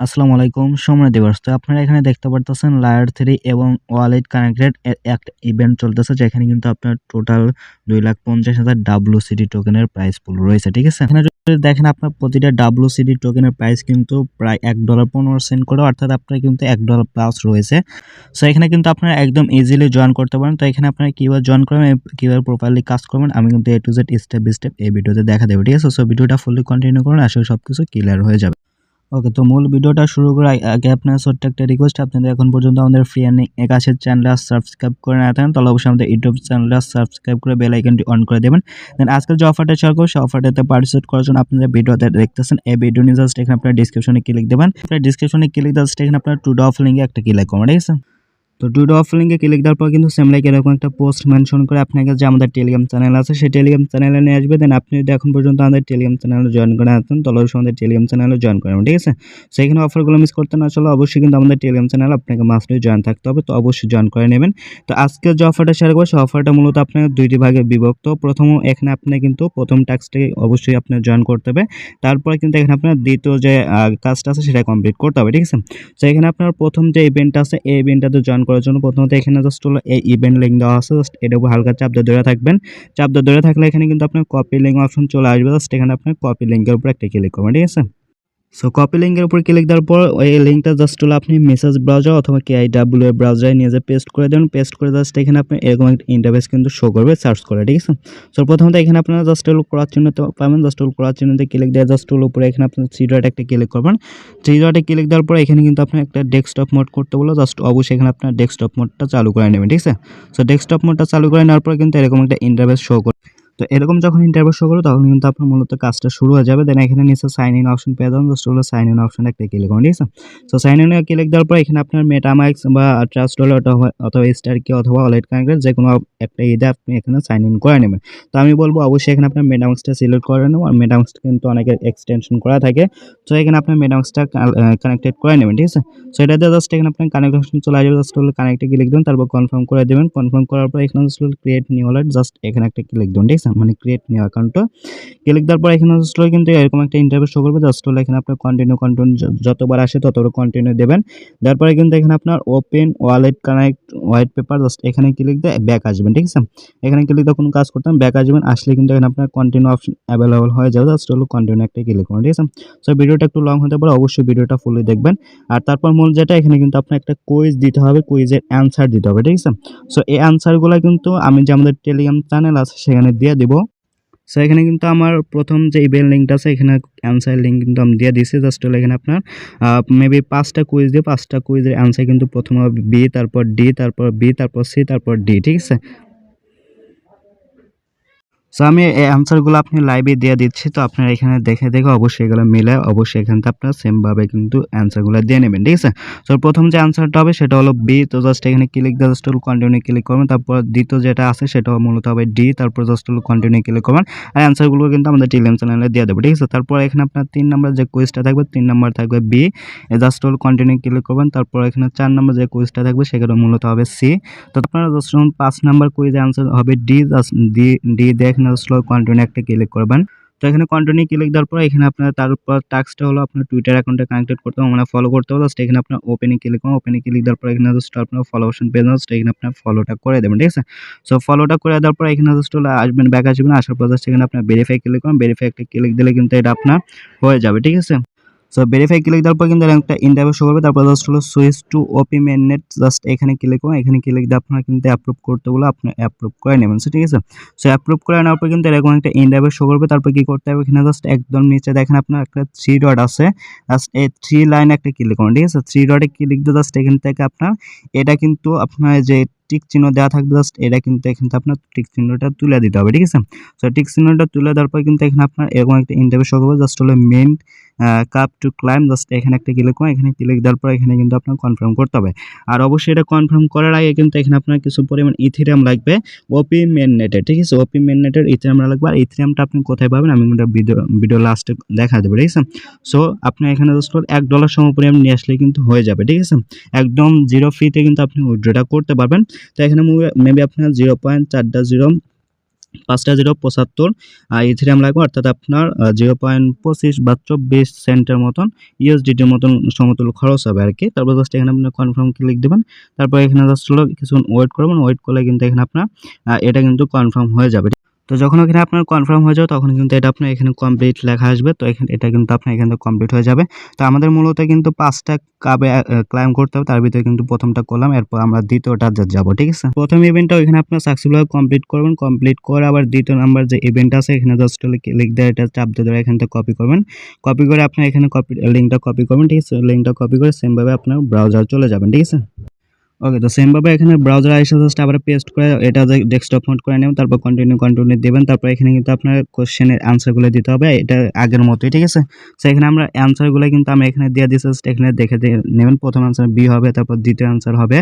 আসসালামু আলাইকুম সম্মানিত ভিউয়ার্স, তো আপনারা এখানে দেখতে পারতেছেন লায়ার 3 এবং ওয়ালেট কানেক্টেড একটা ইভেন্ট চলতেছে, যেখানে কিন্তু আপনার টোটাল 2,50,000 WCD টোকেনের প্রাইস পুল রয়েছে। ঠিক আছে, এখানে যদি দেখেন আপনার প্রতিটা WCD টোকেনের প্রাইস কিন্তু প্রায় $1.15 করে, অর্থাৎ আপনার কিন্তু $1 প্লাস রয়েছে। সো এখানে কিন্তু আপনারা একদম ইজিলি জয়েন করতে পারেন। তো এখানে আপনারা কিভাবে জয়েন করবেন, কিভাবে প্রপারলি কাজ করবেন, আমি কিন্তু A to Z step by step এই ভিডিওতে দেখা দেবো। ঠিক আছে, সো ভিডিওটা ফুললি কন্টিনিউ করুন, আসলে সবকিছু ক্লিয়ার হয়ে যাবে। ওকে, তো মূল ভিডিওটা শুরু করার আগে আপনার ছোট্ট একটা রিকোয়েস্ট, আপনাদের এখন পর্যন্ত আমাদের ফ্রি আর্নিং একাশের চ্যানেলটা সাবস্ক্রাইব করে না থাকেন তাহলে অবশ্যই আমাদের ইউটিউব চ্যানেলটা সাবস্ক্রাইব করে বেল আইকনটি অন করে দেবেন। দেন আজকের যে অফারটা শেয়ার করবো সেই অফারটাতে পার্টিসিপেট করার জন্য আপনাদের ভিডিওতে দেখতেছেন এই ভিডিও নিয়ে জাস্ট এখানে আপনার ডিসক্রিপশনে ক্লিক দেবেন। আপনার ডিসক্রিপশনে ক্লিক জাস্ট এখানে আপনার টু ডে অফ লিঙ্কে একটা ক্লিক করবেন। ঠিক আছে, তো টু ডে অফ লিঙ্কে ক্লিক দেওয়ার পর কিন্তু সেম লাইক এরকম একটা পোস্ট মেনশন করে আপনাকে যে আমাদের টেলিগ্রাম চ্যানেল আছে সেই টেলিগ্রাম চ্যানেলে নিয়ে আসবে। দেন আপনি যদি এখন পর্যন্ত আমাদের টেলিগ্রাম চ্যানেলে জয়েন করে আসতেন তাহলে অবশ্যই আমাদের টেলিগ্রাম চ্যানেলে জয়েন করবেন। ঠিক আছে, সেইখানে অফারগুলো মিস করতে না চলে অবশ্যই কিন্তু আমাদের টেলিগ্রাম চ্যানেল আপনাকে মাস্টলি জয়েন থাকতে হবে, তো অবশ্যই জয়েন করে নেবেন। তো আজকে যে অফারটা শেয়ার করবো সেই অফারটা মূলত আপনাকে দুইটি ভাগে বিভক্ত। প্রথম এখানে আপনি কিন্তু প্রথম টাস্কটাকে অবশ্যই আপনার জয়েন করতে হবে, তারপরে কিন্তু এখানে আপনার দ্বিতীয় যে কাজটা আছে সেটা কমপ্লিট করতে হবে। ঠিক আছে, তো এখানে আপনার প্রথম যে ইভেন্ট আছে এই ইভেন্টটাতে জয়েন করার জন্য প্রথমত এখানে জাস্ট হলো এই ইভেন্ট লিঙ্ক দেওয়া আছে, জাস্ট এটার উপর হালকা চাপ দিয়ে ধরে থাকবেন। চাপ দিয়ে ধরে থাকলে এখানে কিন্তু আপনার কপি লিঙ্ক অপশন চলে আসবে, জাস্ট এখানে আপনার কপি লিঙ্কের উপর একটা ক্লিক করবেন। ঠিক আছে, সো কপি লিঙ্কের উপর ক্লিক দেওয়ার পর এই লিঙ্কটা জাস্ট হলো আপনি মেসেজ ব্রাউজার অথবা KIW এর ব্রাউজারে নিয়ে যে পেস্ট করে দেবেন। পেস্ট করে জাস্ট এখানে আপনি এরকম একটা ইন্টারফেস কিন্তু শো করবে সার্চ করে। ঠিক আছে, সো প্রথমত এখানে আপনারা জাস্ট হলো ক্রস চিহ্নতে পাবেন, জাস্ট হলো ক্রস চিহ্নতে ক্লিক দিয়ে জাস্ট হলো উপরে এখানে আপনার থ্রি ডট একটা ক্লিক করবেন। থ্রি ডটে ক্লিক দেওয়ার পর এখানে কিন্তু আপনার একটা ডেস্কটপ মোড করতে বলো, জাস্ট অবশ্যই এখানে আপনার ডেস্কটপ মোডটা চালু করে নেবেন। ঠিক আছে, সো ডেস্কটপ মোডটা চালু করে নেওয়ার পর কিন্তু এরকম একটা ইন্টারফেস শো করবে। তো এরকম যখন ইন্টারভিউ শো করো তখন কিন্তু আপনার মূলত কাজটা শুরু হয়ে যাবে। দেন এখানে নিচে সাইন ইন অপশন পেয়ে যাবেন, জাস্ট হলো সাইন ইন অপশন একটা ক্লিক করুন। ঠিক আছে, সো সাইন ইনে ক্লিক দেওয়ার পর এখানে আপনার মেটামাক্স বা ট্রাস্ট ওয়ালেট অথবা স্টার কি অথবা ওয়ালেট কানেক্টেড যে কোনো একটা ইদে আপনি এখানে সাইন ইন করে নেবেন। তো আমি বলবো অবশ্যই এখানে আপনার মেটামাক্সটা সিলেক্ট করে নেবেন, আর মেটামাক্স কিন্তু অনেকের এক্সটেনশন করা থাকে, তো এখানে আপনার মেটামাক্সটা কানেক্টেড করে নেবেন। ঠিক আছে, সো এটাতে জাস্ট এখানে আপনার কানেক্ট অপশন চলে আসবে, জাস্ট হলো কানেক্টে ক্লিক দেবেন, তারপর কনফার্ম করে দেবেন। কনফার্ম করার পর এখানে জাস্ট হলো ক্রিয়েট নিউ ওয়ালেট, জাস্ট এখানে একটা ক্লিক দেবেন। ঠিক আছে, মানে ক্রিয়েট নিউ অ্যাকাউন্টটা ক্লিক দেওয়ার পর এখানে জাস্ট হলো কিন্তু এরকম একটা ইন্টারফেস শো করবে, জাস্ট হলো এখানে আপনার কন্টিনিউ যতবার আসে ততবার কন্টিনিউ দেবেন। তারপরে কিন্তু এখানে আপনার open wallet connect white paper, just এখানে ক্লিক দিয়ে ব্যাক আসবেন। ঠিক আছে, এখানে ক্লিক দিয়ে কোনো কাজ করতাম ব্যাক আসবেন, আসলে কিন্তু এখানে আপনার কন্টিনিউ অপশন অ্যাভেলেবল হয়ে যাবে, জাস্ট হলো কন্টিনিউ একটা ক্লিক করুন। ঠিক আছে, সো ভিডিওটা একটু লং হতে পারে, অবশ্যই ভিডিওটা ফুলি দেখবেন। আর তারপর মূল যেটা এখানে কিন্তু আপনার একটা কুইজ দিতে হবে, কুইজের অ্যান্সার দিতে হবে। ঠিক আছে, সো এই অ্যান্সারগুলো কিন্তু আমি যে আমাদের টেলিগ্রাম চ্যানেল আছে সেখানে দিয়ে দিব। সো এখানে কিন্তু আমার প্রথম যে ইমেল লিঙ্কটা আছে এখানে অ্যান্সার লিঙ্ক কিন্তু আমি দিয়ে দিয়েছি, জাস্ট হলো এখানে আপনার মেবি 5টা কুইজ দিয়ে 5টা কুইজের অ্যান্সার কিন্তু প্রথমে হবে বি, তারপর ডি, তারপর বি, তারপর সি, তারপর ডি। ঠিক আছে, সো আমি এই অ্যান্সারগুলো আপনি লাইভে দিয়ে দিচ্ছি, তো আপনারা এখানে দেখে দেখে অবশ্যই এগুলো মিলে অবশ্যই এখান থেকে আপনারা সেমভাবে কিন্তু অ্যান্সারগুলো দিয়ে নেবেন। ঠিক আছে, সো প্রথম যে অ্যান্সারটা হবে সেটা হলো বি, তো জাস্ট এখানে ক্লিক দিয়ে জাস্ট হলো কন্টিনিউ ক্লিক করবেন। তারপর দ্বিতীয় যেটা আছে সেটা মূলত হবে ডি, তারপর জাস্ট হলো কন্টিনিউ ক্লিক করবেন। আর অ্যান্সারগুলো কিন্তু আমাদের টেলিগ্রাম চ্যানেলে দিয়ে দেবো। ঠিক আছে, তারপর এখানে আপনার 3 নম্বর যে কুইজটা থাকবে 3 নম্বর থাকবে বি, জাস্ট হলো কন্টিনিউ ক্লিক করবেন। তারপর এখানে 4 নম্বর যে কুইজটা থাকবে সেটা মূলত হবে সি, তো আপনারা জাস্ট 5 নম্বর কুইজের অ্যান্সার হবে ডি, জাস্ট ডি দিয়ে এখানে জাস্ট কন্টিনিউ একটা ক্লিক করবেন। তো এখানে কন্টিনিউ ক্লিক দেওয়ার পর এখানে আপনার তারপর টাস্কটা হলো আপনার টুইটার অ্যাকাউন্টে কানেক্টেড করতে হবে, মানে ফলো করতে হবে। জাস্ট এখানে আপনার ওপেনে ক্লিক করুন, ওপেনে ক্লিক দেওয়ার পর এখানে জাস্ট আপনার ফলো অপশন পেয়ে যাবেন, জাস্ট এখানে আপনার ফলোটা করে দেবেন। ঠিক আছে, সো ফলোটা করে দেওয়ার পর এখানে জাস্ট হলো আসবেন, ব্যাক আসবেন, আসার পর জাস্ট এখানে আপনার ভেরিফাই ক্লিক করুন, ভেরিফাই একটা ক্লিক দিলে কিন্তু এটা আপনার হয়ে যাবে। ঠিক আছে, সো ভেরিফাই ক্লিক দেওয়ার পর কিন্তু একটা ইন্টারভিউ শো করবে, তারপর জাস্ট হলো সুইচ টু ওপি মেননেট, জাস্ট এখানে ক্লিক করুন, এখানে ক্লিক দিয়ে আপনারা কিন্তু অ্যাপ্রুভ করতে বলে আপনি অ্যাপ্রুভ করে নেবেন। সো ঠিক আছে, সো অ্যাপ্রুভ করে নেওয়ার পর কিন্তু এরকম একটা ইন্টারভিউ শো করবে। তারপর কি করতে হবে, এখানে জাস্ট একদম নিচে দেখেন আপনার একটা থ্রি ডট আছে, জাস্ট এই থ্রি লাইন একটা ক্লিক করুন। ঠিক আছে, থ্রি ডটে ক্লিক দিয়ে জাস্ট এখান থেকে আপনার এটা কিন্তু আপনার যে টিক চিহ্ন দেওয়া থাকবে, জাস্ট এটা কিন্তু এখান থেকে আপনার টিক চিহ্নটা তুলে দিতে হবে। ঠিক আছে, সো টিক চিহ্নটা তুলে দেওয়ার পর কিন্তু এখানে আপনার এরকম একটা ইন্টারভিউ শো করবে, জাস্ট হলো মেন কাপ টু ক্লাইম, জাস্ট এখানে একটা ক্লিক করুন, এখানে ক্লিক দেওয়ার পর এখানে কিন্তু আপনার কনফার্ম করতে হবে। আর অবশ্যই এটা কনফার্ম করার আগে কিন্তু এখানে আপনার কিছু পরিমাণ ইথেরিয়াম লাগবে ওপি মেননেটে। ঠিক আছে, ওপি মেননেটের ইথেরিয়াম লাগবে। আর ইথেরিয়ামটা আপনি কোথায় পাবেন আমি কিন্তু ভিডিও লাস্টে দেখা দেবো। ঠিক আছে, সো আপনি এখানে জাস্ট $1 সমপরিমাণ নিয়ে আসলে কিন্তু হয়ে যাবে। ঠিক আছে, একদম জিরো ফিতে কিন্তু আপনি উইথড্রটা করতে পারবেন। তো এখানে মেবি আপনার 0.4 5075 ইথেরিয়াম লাগবে, অর্থাৎ আপনার 0.25 বা 24 সেন্টের মতন ইউএসডিটির মতন সমতুল্য খরচ হবে আর কি। তারপর জাস্ট এখানে আপনি কনফার্ম ক্লিক দিবেন। তারপর এখানে জাস্ট হলো কিছুক্ষণ ওয়েট করবেন। ওয়েট করলে কিন্তু এখানে আপনার এটা কিন্তু কনফার্ম হয়ে যাবে। তো যখন এখানে আপনার কনফার্ম হয়ে যাবে তখন কিন্তু এটা আপনার এখানে কমপ্লিট লেখা আসবে। তো এটা কিন্তু আপনার এখান থেকে কমপ্লিট হয়ে যাবে। তো আমাদের মূলত কিন্তু 5টা কাবে ক্লাইম করতে হবে। তার ভিতরে কিন্তু প্রথমটা করলাম, এরপর আমরা দ্বিতীয়টা যাব, ঠিক আছে? প্রথম ইভেন্টটা এখানে আপনার সাকসেসফুল কমপ্লিট করবেন। কমপ্লিট করে আবার দ্বিতীয় নাম্বার যে ইভেন্ট আছে এখানে জাস্ট হলে ক্লিক দিয়ে এটা চাপ দিয়ে ধরে এখান থেকে কপি করবেন। কপি করে আপনি এখানে লিঙ্কটা কপি করবেন, ঠিক আছে? লিঙ্কটা কপি করে সেম ভাবে আপনার ব্রাউজার চলে যাবেন, ঠিক আছে? ওকে, তো সেম ভাবে এখানে ব্রাউজার আইসা জাস্ট আবার পেস্ট করে এটা ডেস্কটপ মোড করে নেবেন। তারপর কন্টিনিউ দিবেন। তারপর এখানে কিন্তু আপনার কোশ্চেনের আনসারগুলো দিতে হবে এটা আগের মতোই, ঠিক আছে? সো এখানে আমরা আনসারগুলো কিন্তু আমি এখানে দিয়ে দিয়েছি, জাস্ট এখানে দেখে নেবেন। প্রথম আনসার বি হবে, তারপর দ্বিতীয় আনসার হবে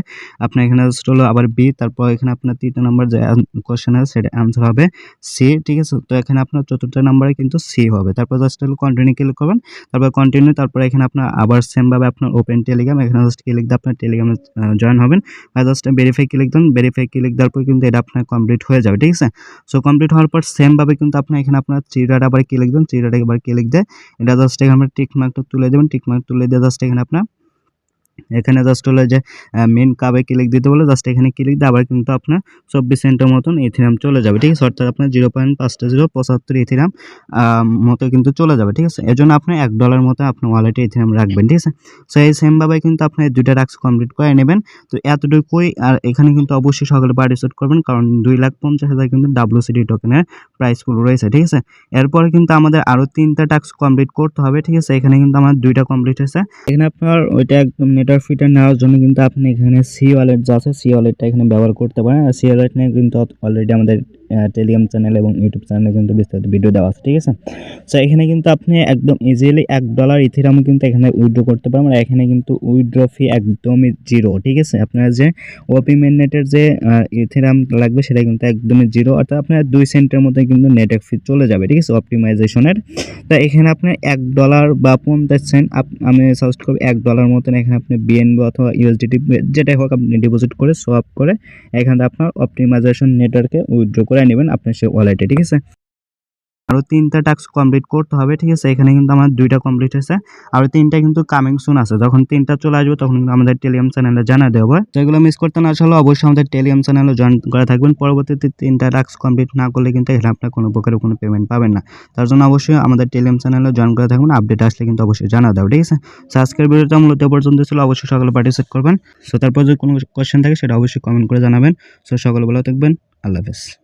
আপনার এখানে জাস্ট হলো আবার বি, তারপর এখানে আপনার তৃতীয় নাম্বার যে কোশ্চেন আছে সেটা আনসার হবে সি, ঠিক আছে? তো এখানে আপনার চতুর্থ নাম্বারে কিন্তু সি হবে। তারপর জাস্ট হলো কন্টিনিউ ক্লিক করবেন। তারপর কন্টিনিউ, তারপর এখানে আপনার আবার সেম ভাবে আপনার ওপেন টেলিগ্রাম, এখানে জাস্ট ক্লিক দিয়ে আপনার টেলিগ্রামে জয়েন হবেন। জাস্ট ভেরিফাই ক্লিক দেন। ভেরিফাই ক্লিক দেওয়ার পর কিন্তু এটা আপনার কমপ্লিট হয়ে যাবে, ঠিক আছে? সো কমপ্লিট হওয়ার পর সেম ভাবে কিন্তু আপনি এখানে আপনার চিরাটা আবার ক্লিক দেন। চিরাটা একবার ক্লিক দিয়ে এটা জাস্ট এখানে টিক মার্কটা তুলে দেবেন। টিক মার্ক তুলে দিয়ে জাস্ট এখানে আপনার এখানে জাস্ট হলো যে মেন কাবে ক্লিক দিতে বলে জাস্ট এখানে ক্লিক দিয়ে আবার কিন্তু আপনার 24 সেন্টের মতন ইথেরিয়াম চলে যাবে, ঠিক আছে? অর্থাৎ আপনার 0.5075 ইথেরিয়াম মতো কিন্তু চলে যাবে, ঠিক আছে? এজন্য আপনি $1 মতো আপনার ওয়ালেটে ইথেরিয়াম রাখবেন, ঠিক আছে? সো এই সেম ভাবে কিন্তু আপনি দুইটা টাস্ক কমপ্লিট করে নেবেন। তো এতটুকুই। আর এখানে কিন্তু অবশ্যই সকলে পার্টিসিপেট করবেন, কারণ 2,50,000 কিন্তু WCD টোকেনের প্রাইস পুল রয়েছে, ঠিক আছে? এরপরে কিন্তু আমাদের আরো 3টা টাস্ক কমপ্লিট করতে হবে, ঠিক আছে? এখানে কিন্তু আমার 2টা কমপ্লিট হয়েছে। এখানে আপনার ওইটা একদম নেটওয়ার্ক ফিটা নেওয়ার জন্য কিন্তু আপনি এখানে সি ওয়ালেট যা আছে সি ওয়ালেটটা এখানে ব্যবহার করতে পারেন। আর সি ওয়ালেট নিয়ে কিন্তু অলরেডি আমাদের টেলিগ্রাম চ্যানেল এবং ইউটিউব চ্যানেলে কিন্তু বিস্তারিত ভিডিও দেওয়া আছে, ঠিক আছে? সো এখানে কিন্তু আপনি একদম ইজিলি $1 ইথেরিয়াম কিন্তু এখানে উইথড্র করতে পারেন। আর এখানে কিন্তু উইথড্র ফি একদমই জিরো, ঠিক আছে? আপনার যে ওপি মেননেটের যে ইথেরিয়াম লাগবে সেটা কিন্তু একদমই জিরো, অর্থাৎ আপনার 2 সেন্টের মধ্যে কিন্তু নেটওয়ার্ক ফি চলে যাবে, ঠিক আছে? অপটিমাইজেশনের। তা এখানে আপনার $1 বা 50 সেন্ট আমি সাজেস্ট করব $1 মতন এখানে আপনি বিএনবি অথবা ইউএসডিটি যেটাই হোক আপনি ডিপোজিট করে সোয়াপ করে এখানে আপনার অপটিমাইজেশন নেটওয়ার্কে উইথড্র করে নেবেন আপনার সেই ওয়ালেটে, ঠিক আছে? আরো 3টা টাস্ক কমপ্লিট করতে হবে, ঠিক আছে? এখানে কিন্তু আমার 2টা কমপ্লিট হয়েছে, আরো 3টা কিন্তু কামিং সুন আছে। যখন 3টা চলে আসবে তখন কিন্তু আমাদের টেলিগ্রাম চ্যানেলে জানিয়ে দেওয়া হবে। যেগুলো মিস করতে না চাইলে অবশ্যই আমাদের টেলিগ্রাম চ্যানেলে জয়েন করা থাকবেন। পরবর্তীতে 3টা টাস্ক কমপ্লিট না করলে কিন্তু এখানে আপনার কোনো প্রকারের কোনো পেমেন্ট পাবেন না। তার জন্য অবশ্যই আমাদের টেলিগ্রাম চ্যানেলে জয়েন করা থাকবেন। আপডেট আসলে কিন্তু অবশ্যই জানিয়ে দেওয়া, ঠিক আছে? সো আজকের ভিডিওটা মূলত এ পর্যন্ত ছিল। অবশ্যই সকলে পার্টিসিপেট করবেন। সো তারপর যদি কোনো কোয়েশ্চেন থাকে সেটা অবশ্যই কমেন্ট করে জানাবেন। সো সকলে ভালো থাকবেন। আল্লাহ হাফেজ।